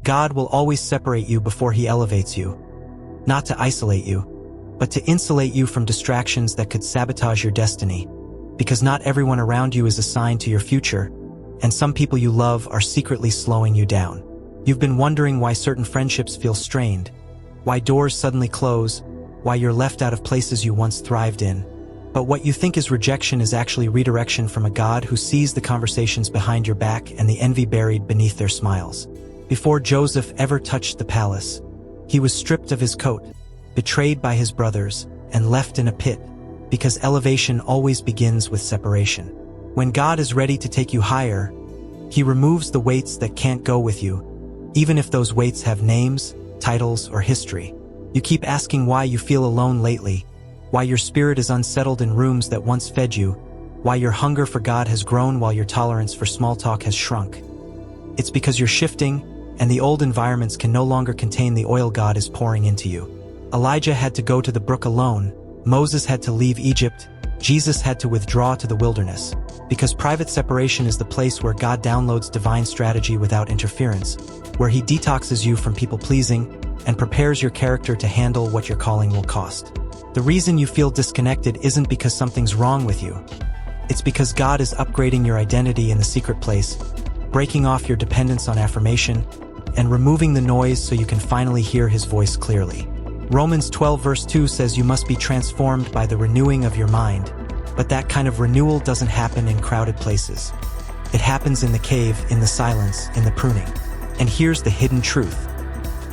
God will always separate you before he elevates you. Not to isolate you, but to insulate you from distractions that could sabotage your destiny. Because not everyone around you is assigned to your future, and some people you love are secretly slowing you down. You've been wondering why certain friendships feel strained, why doors suddenly close, why you're left out of places you once thrived in. But what you think is rejection is actually redirection from a God who sees the conversations behind your back and the envy buried beneath their smiles. Before Joseph ever touched the palace, he was stripped of his coat, betrayed by his brothers, and left in a pit, because elevation always begins with separation. When God is ready to take you higher, he removes the weights that can't go with you, even if those weights have names, titles, or history. You keep asking why you feel alone lately, why your spirit is unsettled in rooms that once fed you, why your hunger for God has grown while your tolerance for small talk has shrunk. It's because you're shifting, and the old environments can no longer contain the oil God is pouring into you. Elijah had to go to the brook alone, Moses had to leave Egypt, Jesus had to withdraw to the wilderness. Because private separation is the place where God downloads divine strategy without interference, where he detoxes you from people-pleasing and prepares your character to handle what your calling will cost. The reason you feel disconnected isn't because something's wrong with you. It's because God is upgrading your identity in the secret place, breaking off your dependence on affirmation, and removing the noise so you can finally hear his voice clearly. Romans 12 verse 2 says you must be transformed by the renewing of your mind, but that kind of renewal doesn't happen in crowded places. It happens in the cave, in the silence, in the pruning. And here's the hidden truth.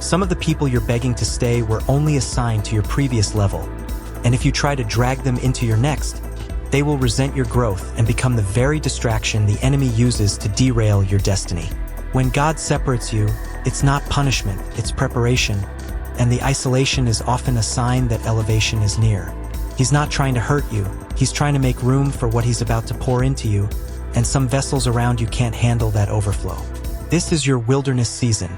Some of the people you're begging to stay were only assigned to your previous level, and if you try to drag them into your next, they will resent your growth and become the very distraction the enemy uses to derail your destiny. When God separates you, it's not punishment, it's preparation, and the isolation is often a sign that elevation is near. He's not trying to hurt you, he's trying to make room for what he's about to pour into you, and some vessels around you can't handle that overflow. This is your wilderness season,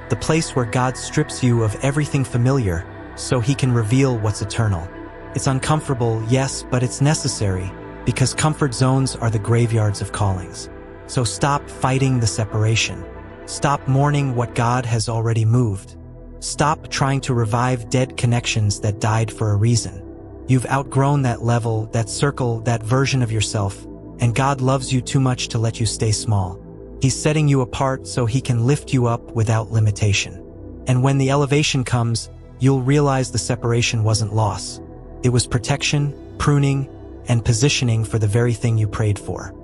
the place where God strips you of everything familiar so he can reveal what's eternal. It's uncomfortable, yes, but it's necessary, because comfort zones are the graveyards of callings. So stop fighting the separation. Stop mourning what God has already moved. Stop trying to revive dead connections that died for a reason. You've outgrown that level, that circle, that version of yourself, and God loves you too much to let you stay small. He's setting you apart so he can lift you up without limitation. And when the elevation comes, you'll realize the separation wasn't loss. It was protection, pruning, and positioning for the very thing you prayed for.